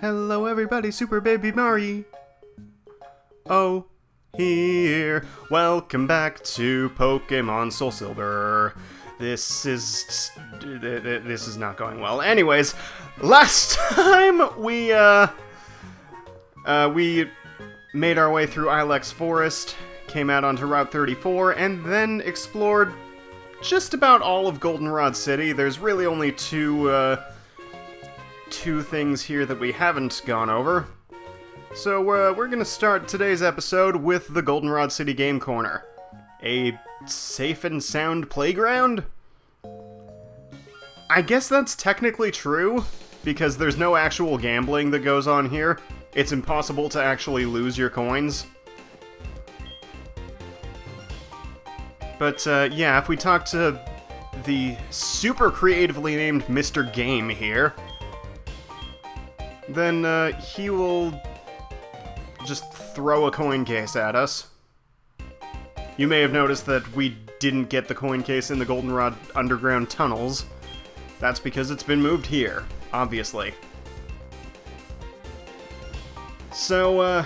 Hello everybody, Super Baby Mari. Oh, here. Welcome back to Pokémon SoulSilver. This is not going well. Anyways, last time we made our way through Ilex Forest, came out onto Route 34, and then explored just about all of Goldenrod City. There's really only two things here that we haven't gone over. So we're gonna start today's episode with the Goldenrod City Game Corner. A safe and sound playground? I guess that's technically true, because there's no actual gambling that goes on here. It's impossible to actually lose your coins. But yeah, if we talk to the super creatively named Mr. Game here, then he will just throw a coin case at us. You may have noticed that we didn't get the coin case in the Goldenrod underground tunnels. That's because it's been moved here, obviously. So,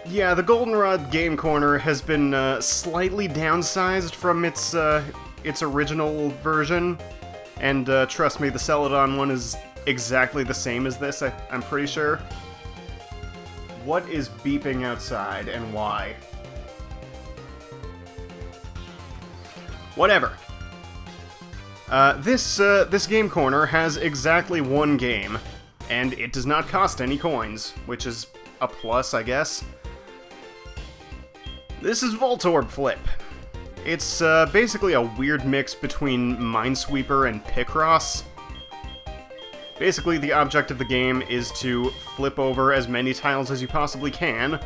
yeah, the Goldenrod Game Corner has been slightly downsized from its original version. And trust me, the Celadon one is exactly the same as this, I'm pretty sure. What is beeping outside, and why? Whatever. This game corner has exactly one game, and it does not cost any coins, which is a plus, I guess. This is Voltorb Flip. It's basically a weird mix between Minesweeper and Picross. Basically, the object of the game is to flip over as many tiles as you possibly can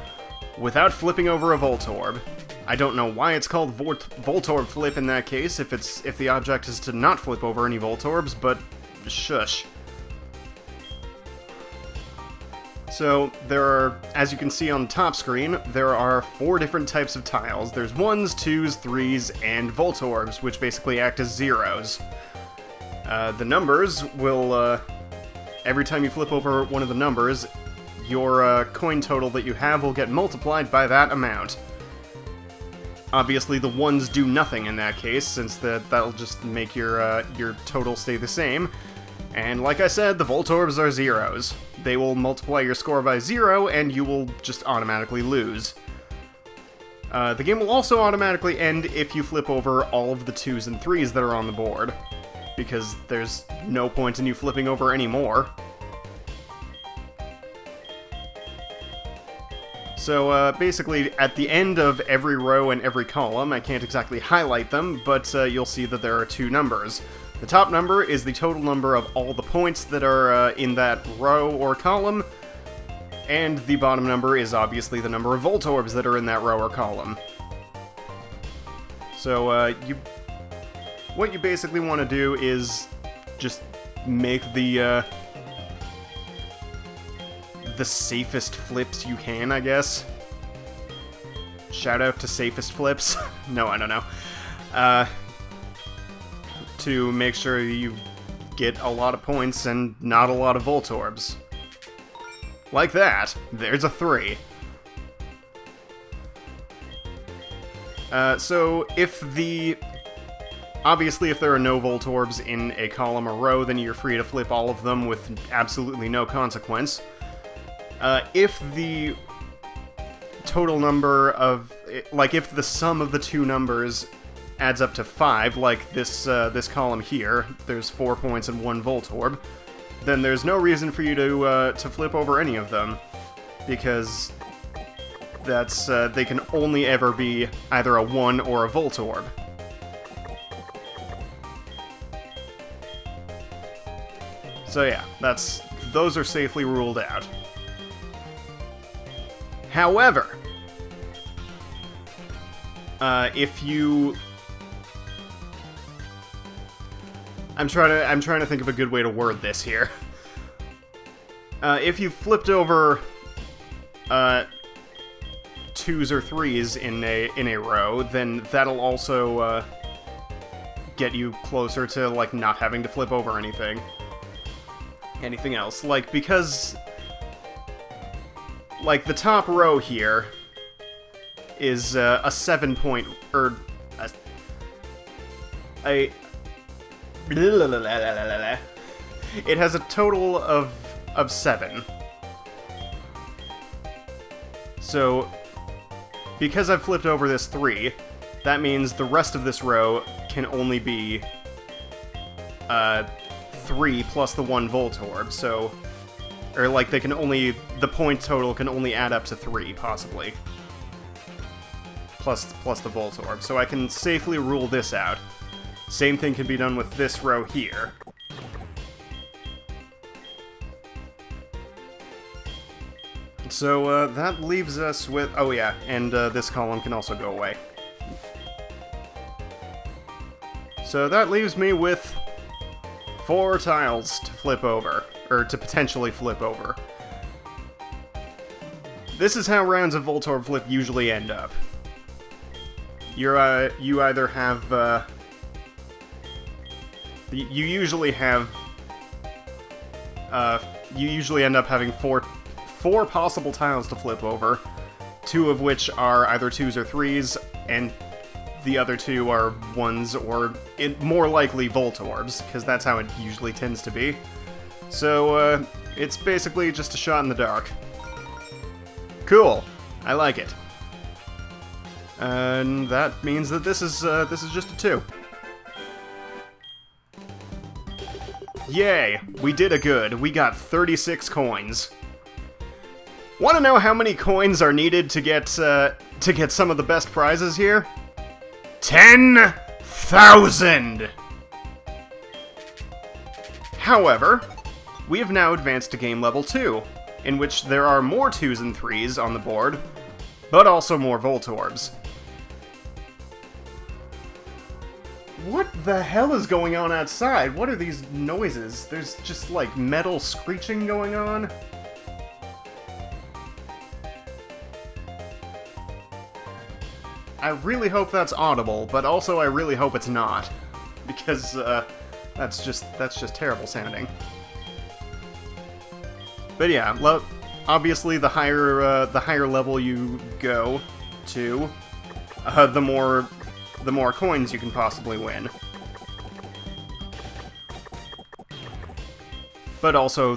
without flipping over a Voltorb. I don't know why it's called Voltorb Flip in that case, if the object is to not flip over any Voltorbs, but shush. So, there are, as you can see on the top screen, there are 4 different types of tiles. There's 1s, 2s, 3s, and Voltorbs, which basically act as zeros. The numbers will, every time you flip over one of the numbers, your coin total that you have will get multiplied by that amount. Obviously, the 1s do nothing in that case, since that'll just make your total stay the same. And like I said, the Voltorbs are zeros. They will multiply your score by 0, and you will just automatically lose. The game will also automatically end if you flip over all of the 2s and 3s that are on the board, because there's no point in you flipping over any more. So basically, at the end of every row and every column, I can't exactly highlight them, but you'll see that there are 2 numbers. The top number is the total number of all the points that are in that row or column, and the bottom number is obviously the number of Voltorbs that are in that row or column. So what you basically want to do is just make the safest flips you can, I guess. Shout out to safest flips. No, I don't know. To make sure you get a lot of points and not a lot of Voltorbs. Like that. There's a 3. So obviously, if there are no Voltorbs in a column or row, then you're free to flip all of them with absolutely no consequence. If the total number of, if the sum of the 2 numbers adds up to 5, like this column here, there's 4 points and 1 Voltorb, then there's no reason for you to flip over any of them, because they can only ever be either a 1 or a Voltorb. So yeah, those are safely ruled out. However, if you... I'm trying to think of a good way to word this here. If you flipped over 2s or 3s in a row, then that'll also get you closer to, like, not having to flip over anything. anything else. Like, because... Like, the top row here is a 7-point... or... It has a total of 7. So, because I've flipped over this 3, that means the rest of this row can only be 3 plus the 1 Voltorb, so... Or, like, they can only... The point total can only add up to 3, possibly. Plus the Voltorb, so I can safely rule this out. Same thing can be done with this row here. So, that leaves us with... Oh yeah, and this column can also go away. So that leaves me with 4 tiles to flip over. Or to potentially flip over. This is how rounds of Voltorb flip usually end up. You either have... You usually have... you usually end up having four possible tiles to flip over, 2 of which are either 2s or 3s, and the other 2 are 1s or, more likely, Voltorbs, because that's how it usually tends to be. So, it's basically just a shot in the dark. Cool. I like it. And that means that this is just a 2. Yay! We did a good. We got 36 coins. Want to know how many coins are needed to get some of the best prizes here? 10,000! However, we have now advanced to game level 2, in which there are more 2s and 3s on the board, but also more Voltorbs. What the hell is going on outside? What are these noises? There's just, like, metal screeching going on? I really hope that's audible, but also I really hope it's not. Because, that's just terrible sounding. But yeah, obviously the higher level you go to, the more coins you can possibly win. But also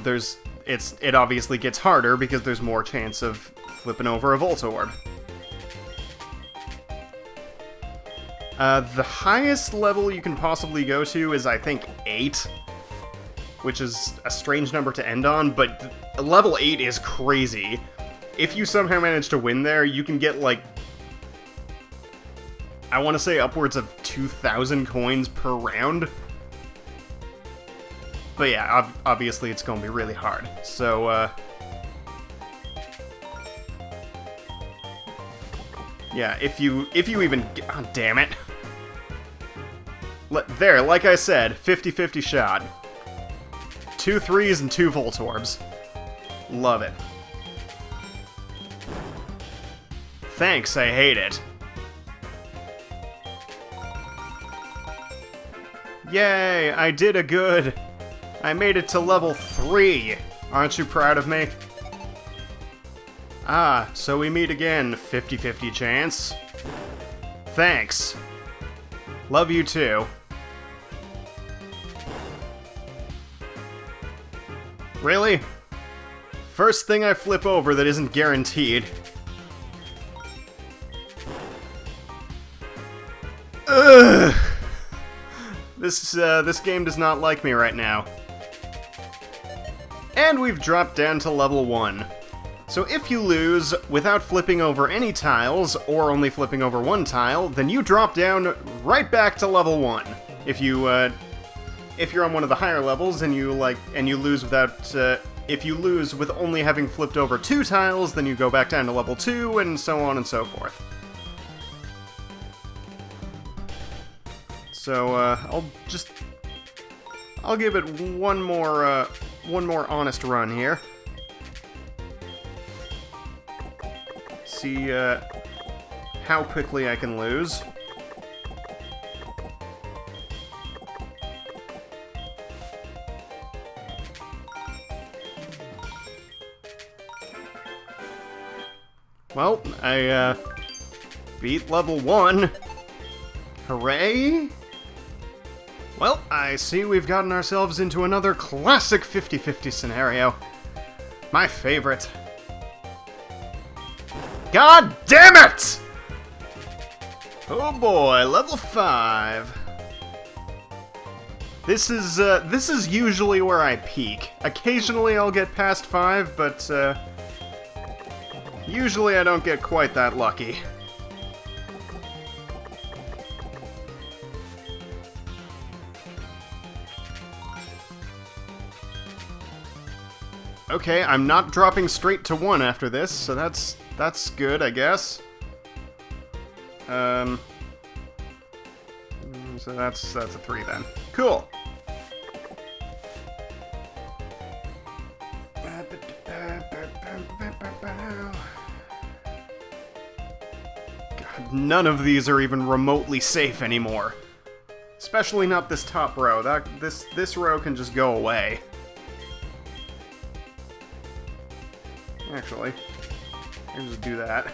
it obviously gets harder because there's more chance of flipping over a Voltorb. The highest level you can possibly go to is, I think, 8. Which is a strange number to end on, but level 8 is crazy. If you somehow manage to win there, you can get, like... I want to say upwards of 2,000 coins per round. But yeah, obviously it's going to be really hard. So, yeah, if you even... Oh, damn it. There, like I said, 50-50 shot. 2 3s and 2 Voltorbs. Love it. Thanks, I hate it. Yay, I did a good. I made it to level 3. Aren't you proud of me? Ah, so we meet again, 50-50 chance. Thanks. Love you too. Really? First thing I flip over that isn't guaranteed. Ugh! This game does not like me right now. And we've dropped down to level 1. So if you lose without flipping over any tiles, or only flipping over 1 tile, then you drop down right back to level 1. If you're on one of the higher levels and you lose without, if you lose with only having flipped over 2 tiles, then you go back down to level 2, and so on and so forth. So, I'll give it one more honest run here. See, how quickly I can lose. Well, I, beat level 1. Hooray! Well, I see we've gotten ourselves into another classic 50-50 scenario. My favorite. God damn it! Oh boy, level 5. This is usually where I peak. Occasionally I'll get past 5, but, usually I don't get quite that lucky. Okay, I'm not dropping straight to 1 after this, so that's good, I guess. So that's a 3 then. Cool. God, none of these are even remotely safe anymore. Especially not this top row. This row can just go away. Actually, I can just do that.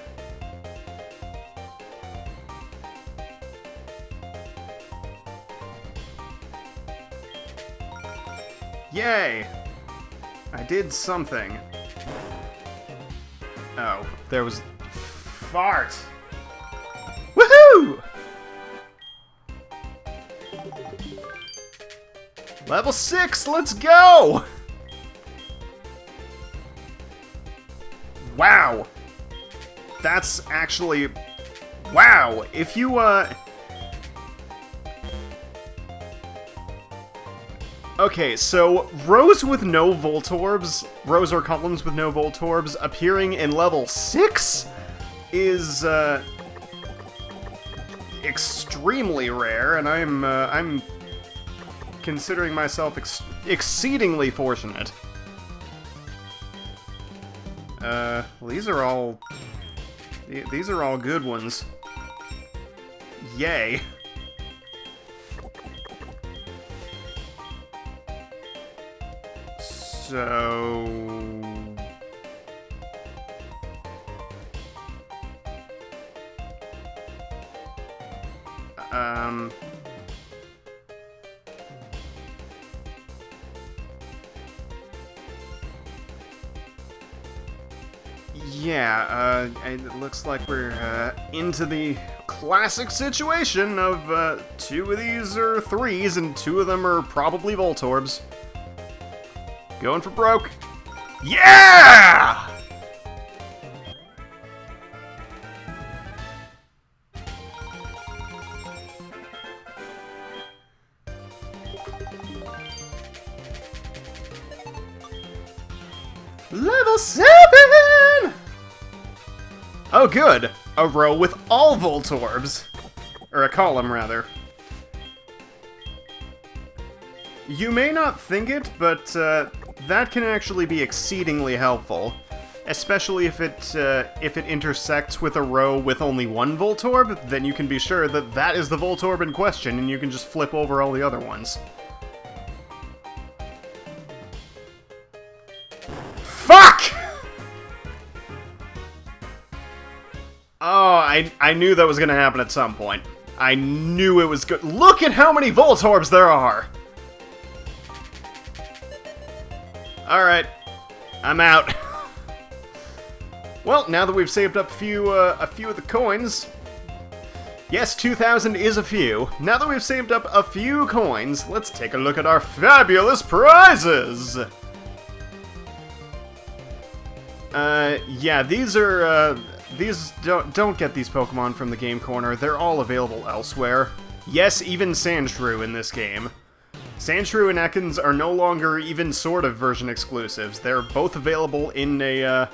Yay! I did something. Oh, there was... Fart! Woohoo! Level 6, let's go! Wow! That's actually... Wow! If you, Okay, so rows with no Voltorbs, rows or columns with no Voltorbs appearing in level 6 is, extremely rare, and I'm considering myself exceedingly fortunate. These are all good ones. Yay. So... Yeah, it looks like we're, into the classic situation of, 2 of these are 3s, and 2 of them are probably Voltorbs. Going for broke. Yeah! Level 7! Oh, good. A row with all Voltorbs. Or a column, rather. You may not think it, but, that can actually be exceedingly helpful. Especially if it intersects with a row with only 1 Voltorb, then you can be sure that that is the Voltorb in question, and you can just flip over all the other ones. Fuck! Oh, I knew that was gonna happen at some point. I knew it was good. Look at how many Voltorbs there are! Alright, I'm out. Well, now that we've saved up a few of the coins... Yes, 2,000 is a few. Now that we've saved up a few coins, let's take a look at our fabulous prizes! Yeah, these are, don't get these Pokemon from the Game Corner. They're all available elsewhere. Yes, even Sandshrew in this game. Sandshrew and Ekans are no longer even sort of version exclusives. They're both available in a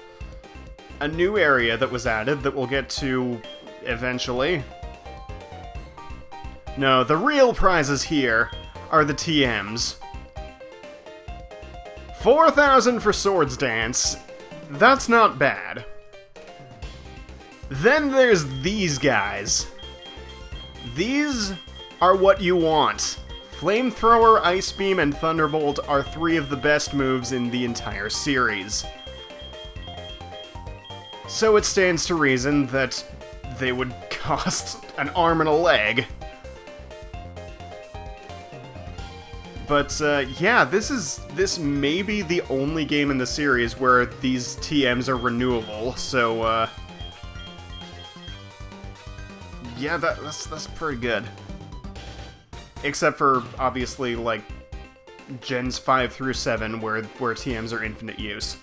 new area that was added that we'll get to eventually. No, the real prizes here are the TMs. 4,000 for Swords Dance. That's not bad. Then there's these guys. These are what you want. Flamethrower, Ice Beam, and Thunderbolt are 3 of the best moves in the entire series. So it stands to reason that they would cost an arm and a leg. But, yeah, this may be the only game in the series where these TMs are renewable, so, yeah, that's pretty good. Except for, obviously, like, Gens 5 through 7, where TMs are infinite use.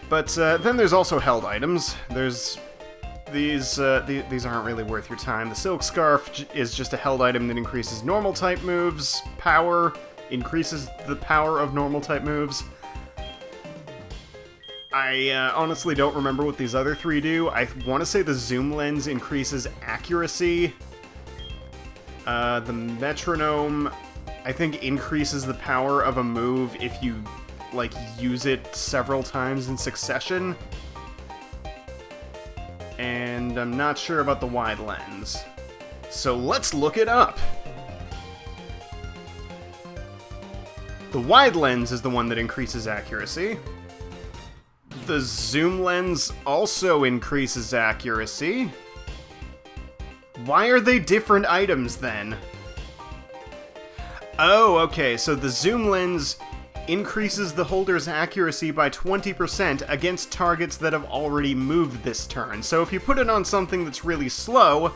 But, then there's also held items. There's... These aren't really worth your time. The Silk Scarf is just a held item that increases normal-type moves, power, increases the power of normal-type moves. I honestly don't remember what these other three do. I want to say the Zoom Lens increases accuracy. The Metronome, I think, increases the power of a move if you, like, use it several times in succession. And I'm not sure about the Wide Lens. So let's look it up! The Wide Lens is the one that increases accuracy. The Zoom Lens also increases accuracy. Why are they different items, then? Oh, okay, so the Zoom Lens increases the holder's accuracy by 20% against targets that have already moved this turn. So if you put it on something that's really slow,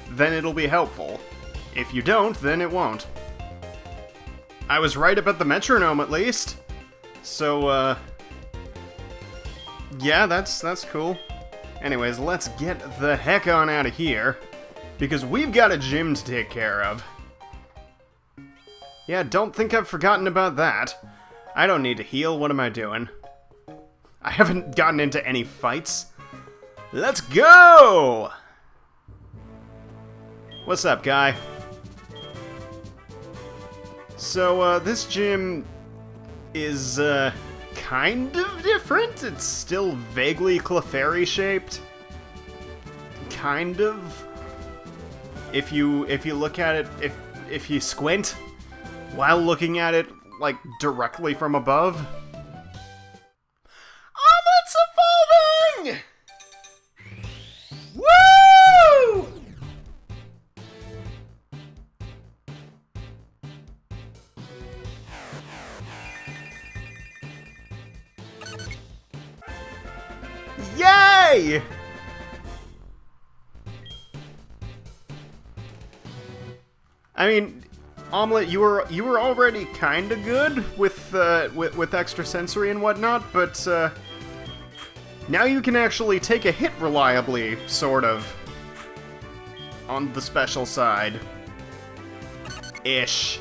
then it'll be helpful. If you don't, then it won't. I was right about the Metronome, at least. So, yeah, that's cool. Anyways, let's get the heck on out of here, because we've got a gym to take care of. Yeah, don't think I've forgotten about that. I don't need to heal, what am I doing? I haven't gotten into any fights. Let's go! What's up, guy? So, this gym is, kind of different. It's still vaguely Clefairy-shaped. Kind of. If you look at it, if you squint while looking at it, like, directly from above. Oh, it's evolving! Woo! Yay! I mean, Omelette, you were already kind of good with extrasensory and whatnot, but now you can actually take a hit reliably, sort of, on the special side. Ish.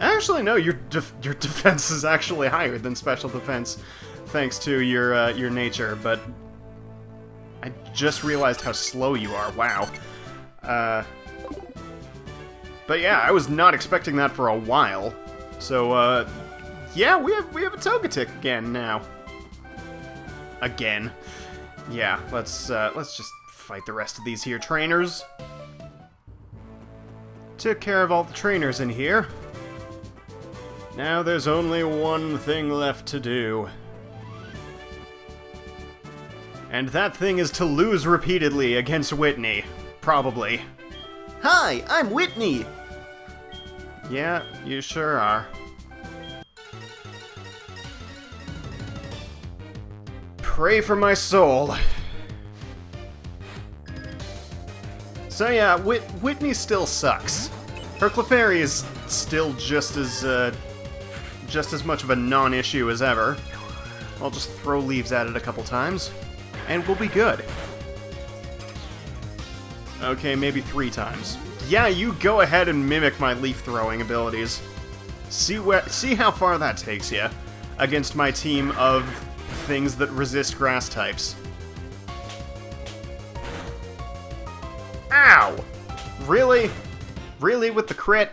Actually, no, your defense is actually higher than special defense, thanks to your nature. But I just realized how slow you are. Wow. But yeah, I was not expecting that for a while. So, yeah, we have a Togetic again now. Again. Yeah, let's just fight the rest of these here trainers. Took care of all the trainers in here. Now there's only one thing left to do. And that thing is to lose repeatedly against Whitney. Probably. Hi, I'm Whitney! Yeah, you sure are. Pray for my soul. So yeah, Whitney still sucks. Her Clefairy is still just as much of a non-issue as ever. I'll just throw leaves at it a couple times, and we'll be good. Okay, maybe 3 times. Yeah, you go ahead and mimic my leaf-throwing abilities. See how far that takes you against my team of things that resist grass types. Ow! Really? Really with the crit?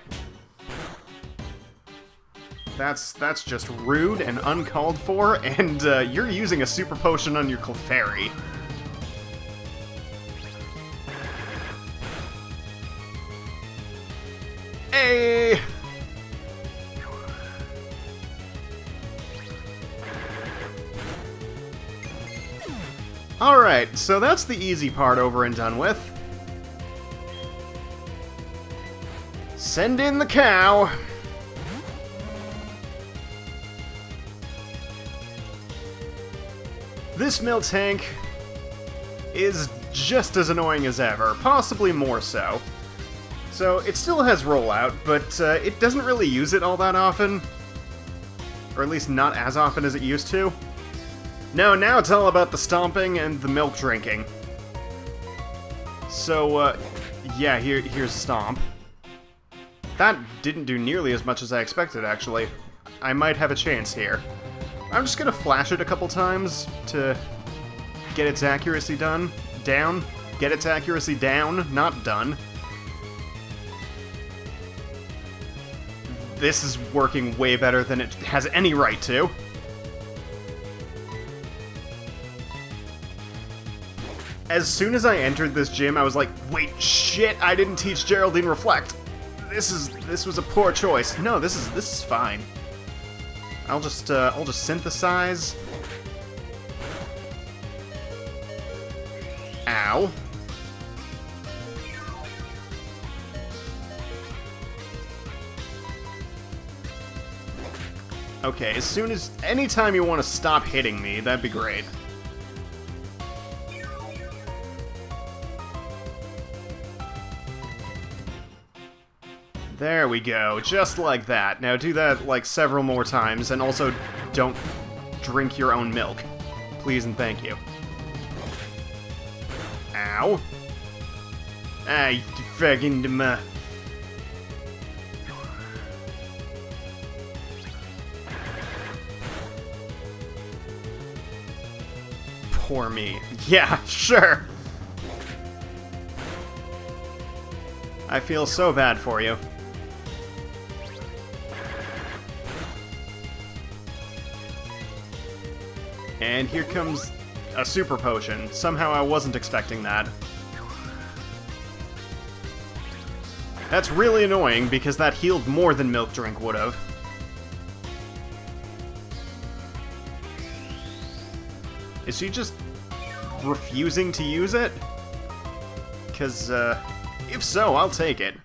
That's just rude and uncalled for, and you're using a super potion on your Clefairy. Hey! Alright, so that's the easy part over and done with. Send in the cow! This milk tank is just as annoying as ever, possibly more so. So, it still has rollout, but it doesn't really use it all that often. Or at least not as often as it used to. No, now it's all about the stomping and the milk drinking. So, yeah, here's Stomp. That didn't do nearly as much as I expected, actually. I might have a chance here. I'm just gonna flash it a couple times to get its accuracy down. Get its accuracy down, not done. This is working way better than it has any right to. As soon as I entered this gym, I was like, wait, shit, I didn't teach Geraldine Reflect. This was a poor choice. No, this is fine. I'll just synthesize. Ow. Okay, anytime you want to stop hitting me, that'd be great. There we go, just like that. Now do that, like, several more times, and also don't drink your own milk. Please and thank you. Ow. Ah, you friggin' Poor me. Yeah, sure. I feel so bad for you. And here comes a super potion. Somehow I wasn't expecting that. That's really annoying because that healed more than Milk Drink would've. Is she just refusing to use it? Because, if so, I'll take it.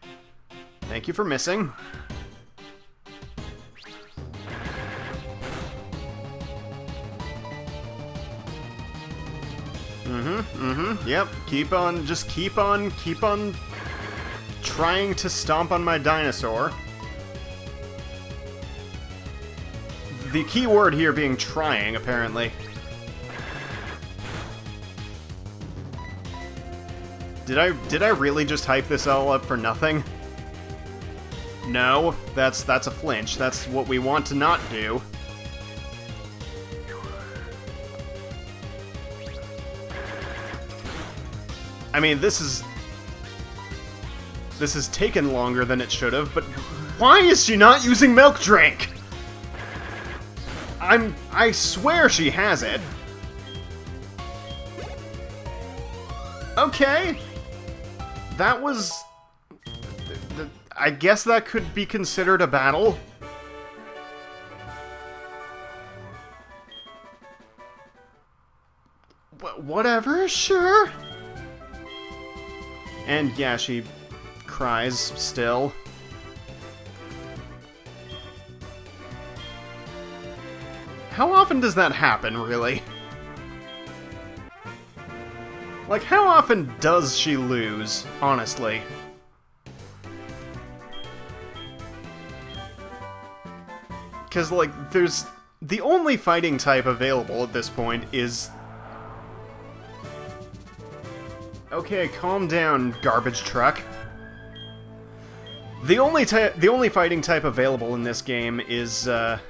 Thank you for missing. Yep, keep on trying to stomp on my dinosaur. The key word here being trying, apparently. Did I really just hype this all up for nothing? No, that's a flinch. That's what we want to not do. I mean, this has taken longer than it should have, but why is she not using Milk Drink? I swear she has it. Okay. That was... I guess that could be considered a battle. Whatever, sure. And yeah, she cries still. How often does that happen, really? Like, how often does she lose, honestly? Because, like, there's... The only fighting type available at this point is... Okay, calm down, garbage truck. The only fighting type available in this game is, or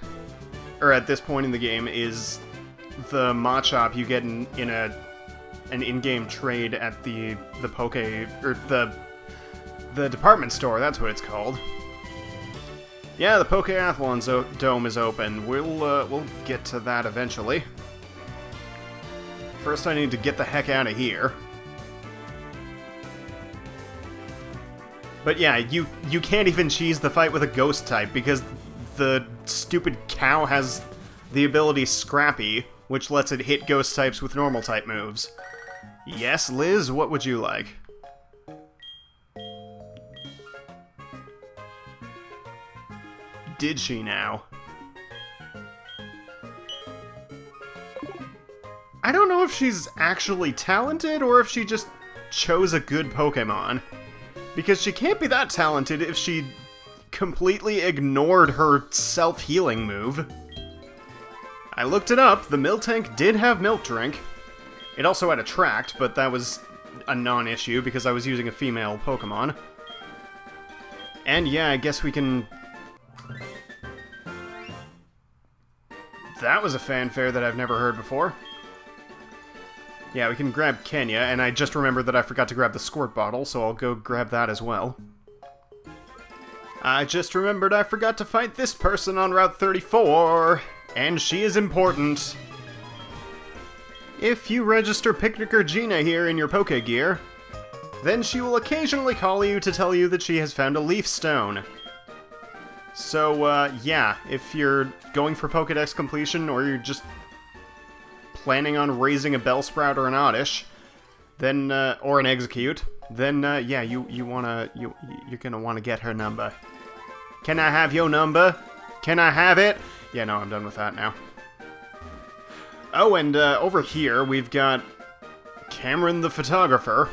at this point in the game, is the Machop you get in an in-game trade at the department store. That's what it's called. Yeah, the Pokeathlon Dome is open. We'll get to that eventually. First, I need to get the heck out of here. But yeah, you can't even cheese the fight with a ghost type because the stupid cow has the ability Scrappy, which lets it hit ghost types with normal type moves. Yes, Liz, what would you like? Did she now? I don't know if she's actually talented or if she just chose a good Pokemon. Because she can't be that talented if she completely ignored her self-healing move. I looked it up, the Miltank did have Milk Drink. It also had Attract, but that was a non-issue because I was using a female Pokemon. And yeah, I guess we can... That was a fanfare that I've never heard before. Yeah, we can grab Kenya, and I just remembered that I forgot to grab the Squirt Bottle, so I'll go grab that as well. I just remembered I forgot to fight this person on Route 34, and she is important. If you register Picnicker Gina here in your Pokegear, then she will occasionally call you to tell you that she has found a Leaf Stone. So, yeah, if you're going for Pokedex completion, or you're just planning on raising a Bellsprout or an Oddish, then, or an Execute, then, yeah, you're gonna wanna get her number. Can I have your number? Can I have it? Yeah, no, I'm done with that now. Oh, and, over here, we've got Cameron the Photographer.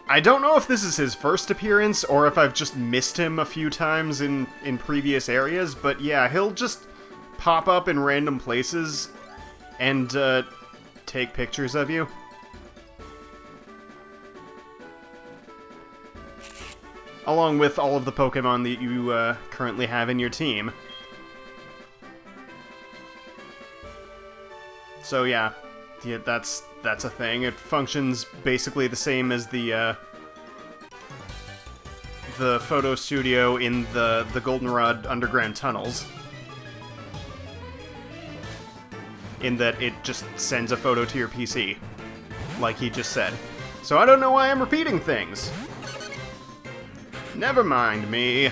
I don't know if this is his first appearance, or if I've just missed him a few times in previous areas, but yeah, he'll just pop up in random places and, take pictures of you. Along with all of the Pokemon that you, currently have in your team. So yeah, that's a thing. It functions basically the same as the photo studio in the Goldenrod underground tunnels. In that it just sends a photo to your PC, like he just said. So I don't know why I'm repeating things. Never mind me.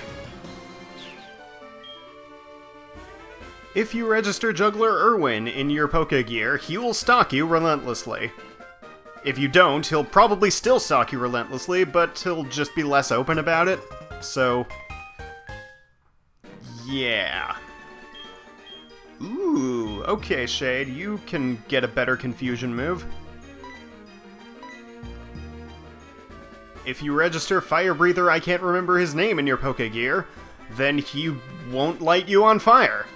If you register Juggler Irwin in your Pokegear, he will stalk you relentlessly. If you don't, he'll probably still stalk you relentlessly, but he'll just be less open about it. So, yeah. Ooh, okay, Shade, you can get a better confusion move. If you register Fire Breather, I can't remember his name, in your Pokegear, then he won't light you on fire.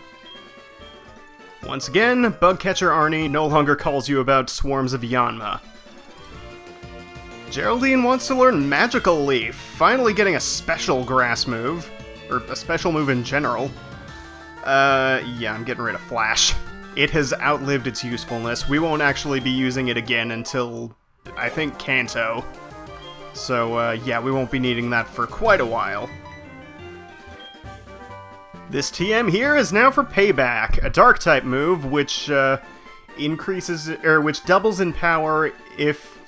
Once again, Bugcatcher Arnie no longer calls you about swarms of Yanma. Geraldine wants to learn Magical Leaf, finally getting a special grass move, or a special move in general. Yeah, I'm getting rid of Flash. It has outlived its usefulness. We won't actually be using it again until, I think, Kanto. So, yeah, we won't be needing that for quite a while. This TM here is now for Payback, a Dark-type move which, which doubles in power if...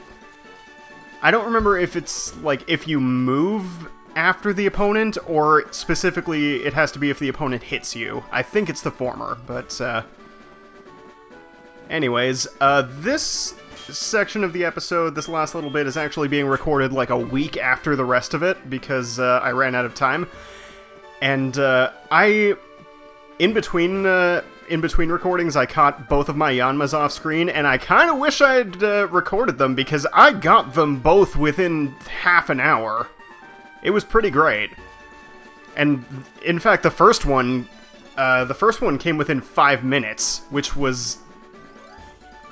I don't remember if it's, like, if you move after the opponent, or specifically it has to be if the opponent hits you. I think it's the former, but, anyways, this section of the episode, this last little bit, is actually being recorded, like, a week after the rest of it, because, I ran out of time. And, in between recordings, I caught both of my Yanmas off screen, and I kind of wish I'd, recorded them, because I got them both within half an hour. It was pretty great. And, in fact, the first one came within 5 minutes, which was...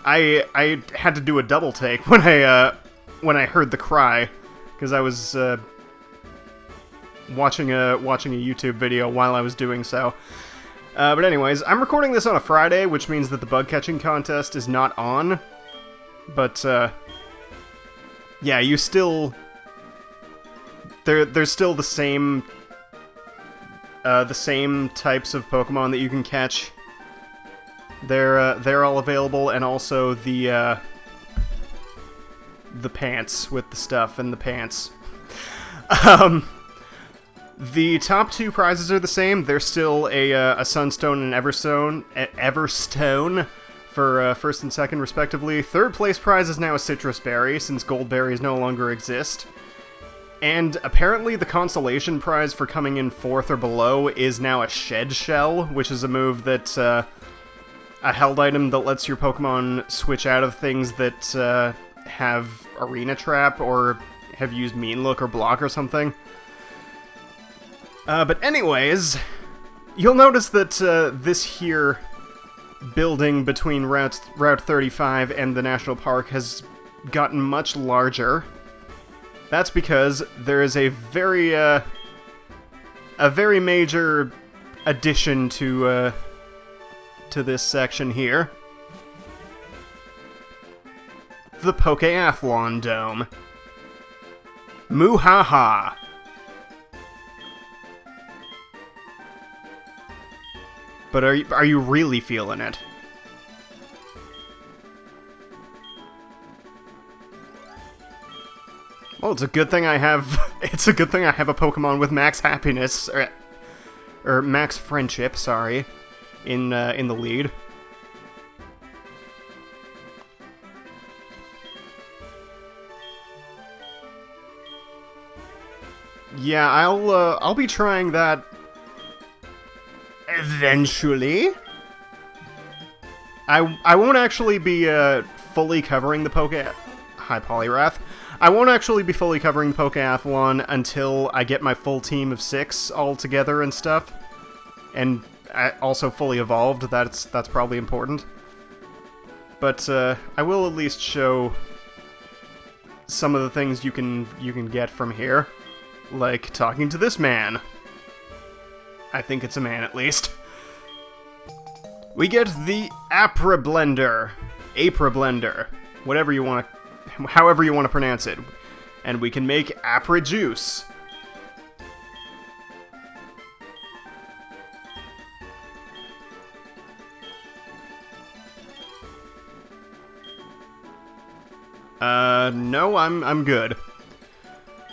I had to do a double take when I heard the cry, because I was, watching a YouTube video while I was doing so. But anyways, I'm recording this on a Friday, which means that the bug catching contest is not on. But, yeah, you still... There's still the same types of Pokemon that you can catch. They're all available, and also the pants with the stuff and the pants. The top two prizes are the same. They're still a Sunstone and Everstone, for first and second, respectively. Third place prize is now a citrus berry, since gold berries no longer exist. And apparently the consolation prize for coming in fourth or below is now a shed shell, which is a move that, a held item that lets your Pokemon switch out of things that, have Arena Trap or have used Mean Look or Block or something. But anyways, you'll notice that, this here building between Route 35 and the National Park has gotten much larger. That's because there is a very major addition to this section here. The Pokeathlon Dome. Moo-ha-ha. But are you really feeling it? Well, it's a good thing I have a Pokemon with max happiness or max friendship, sorry, in the lead. Yeah, I'll be trying that eventually. I won't actually be fully covering the Hi, Poliwrath. I won't actually be fully covering Pokeathlon until I get my full team of 6 all together and stuff, and also fully evolved. That's probably important. But I will at least show some of the things you can get from here, like talking to this man. I think it's a man, at least. We get the Apra Blender, whatever you want to. However you want to pronounce it. And we can make Apra Juice. No, I'm good.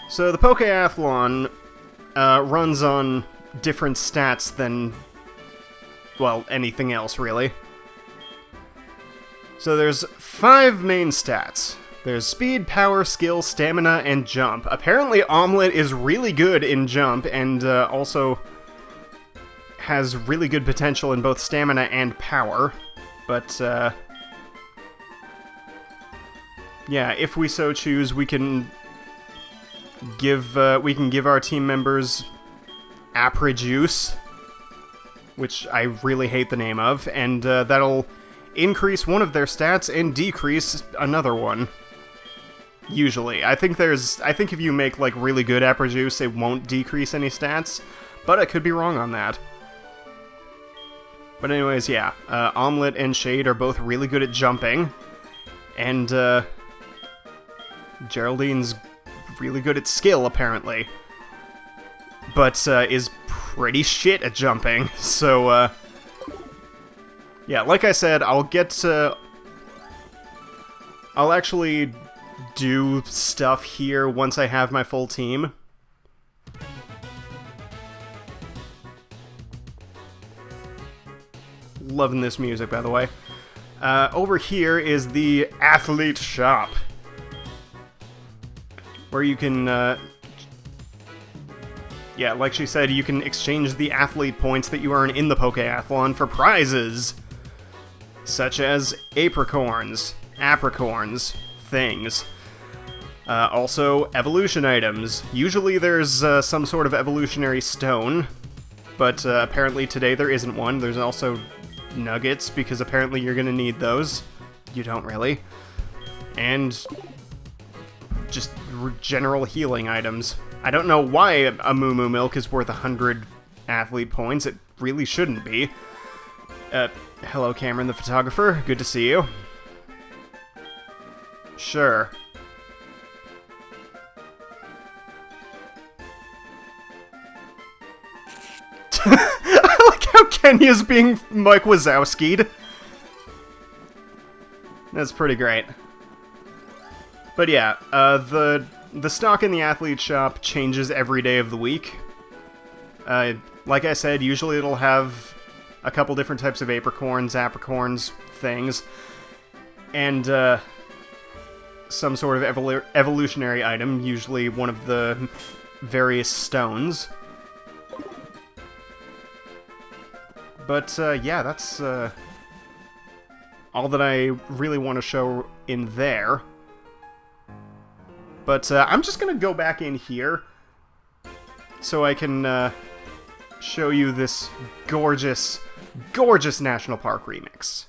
So the Pokeathlon runs on different stats than, well, anything else, really. So there's 5 main stats. There's speed, power, skill, stamina, and jump. Apparently Omelette is really good in jump, and also has really good potential in both stamina and power. But, yeah, if we so choose, we can give our team members Apra Juice, which I really hate the name of, and that'll increase one of their stats and decrease another one. Usually. I think if you make, like, really good Apra Juice, it won't decrease any stats, but I could be wrong on that. But anyways, yeah, Omelette and Shade are both really good at jumping, and, Geraldine's really good at skill, apparently. But, is pretty shit at jumping, so, yeah, like I said, I'll actually do stuff here once I have my full team. Loving this music, by the way. Over here is the Athlete Shop, where you can, yeah, like she said, you can exchange the athlete points that you earn in the Pokeathlon for prizes, such as apricorns, things. Also, evolution items. Usually there's some sort of evolutionary stone, but apparently today there isn't one. There's also nuggets, because apparently you're gonna need those. You don't really. And just general healing items. I don't know why a Moo Moo Milk is worth 100 athlete points. It really shouldn't be. Hello, Cameron the photographer. Good to see you. Sure. I like how Kenya's being Mike Wazowski'd. That's pretty great. But yeah, the stock in the Athlete Shop changes every day of the week. Like I said, usually it'll have a couple different types of apricorns, apricorns, things, and some sort of evolutionary item, usually one of the various stones. But yeah, that's all that I really want to show in there. But I'm just going to go back in here so I can show you this gorgeous, gorgeous National Park remix.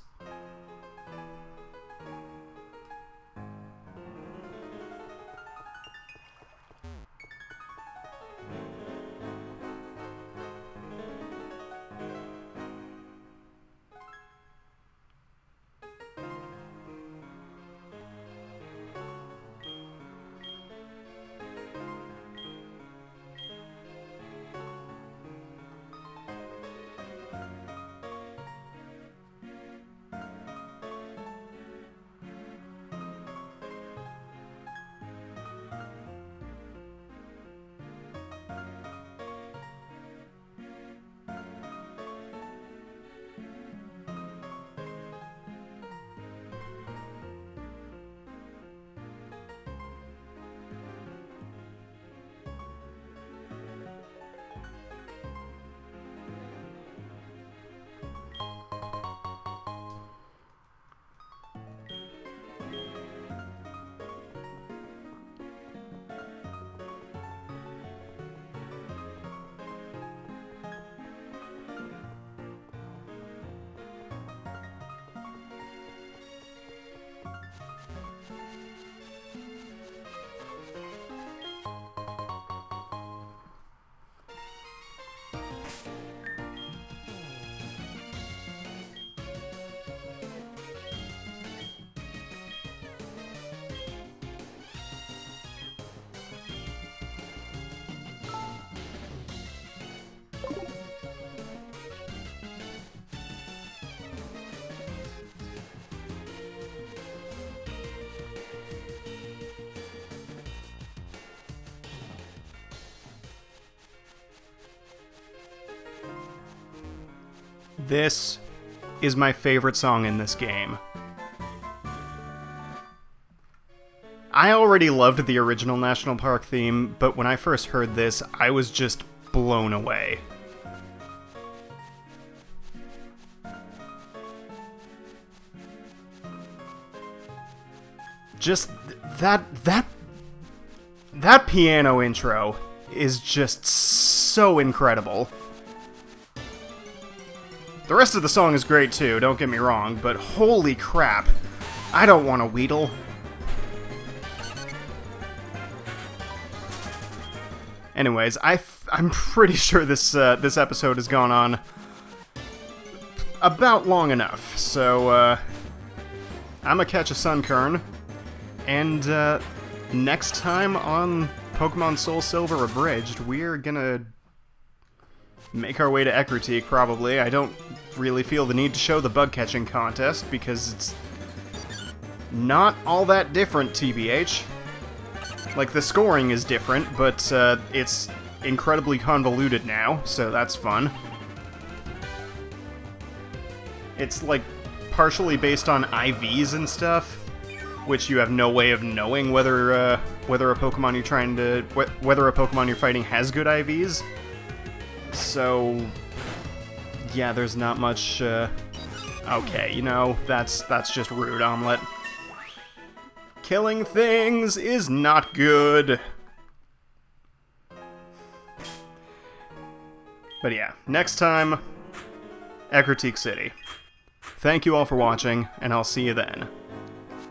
This is my favorite song in this game. I already loved the original National Park theme, but when I first heard this, I was just blown away. Just that piano intro is just so incredible. The rest of the song is great too, don't get me wrong, but holy crap, I don't want to wheedle. Anyways, I'm pretty sure this episode has gone on about long enough, so I'm gonna catch a Sunkern, and next time on Pokemon SoulSilver Abridged, we're gonna make our way to Ecruteak, probably. I don't really feel the need to show the bug-catching contest, because it's not all that different, TBH. Like, the scoring is different, but it's incredibly convoluted now, so that's fun. It's, like, partially based on IVs and stuff, which you have no way of knowing whether a Pokemon whether a Pokemon you're fighting has good IVs. So, yeah, there's not much, okay, you know, that's just rude, Omelette. Killing things is not good. But yeah, next time, Ecruteak City. Thank you all for watching, and I'll see you then.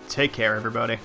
Take care, everybody.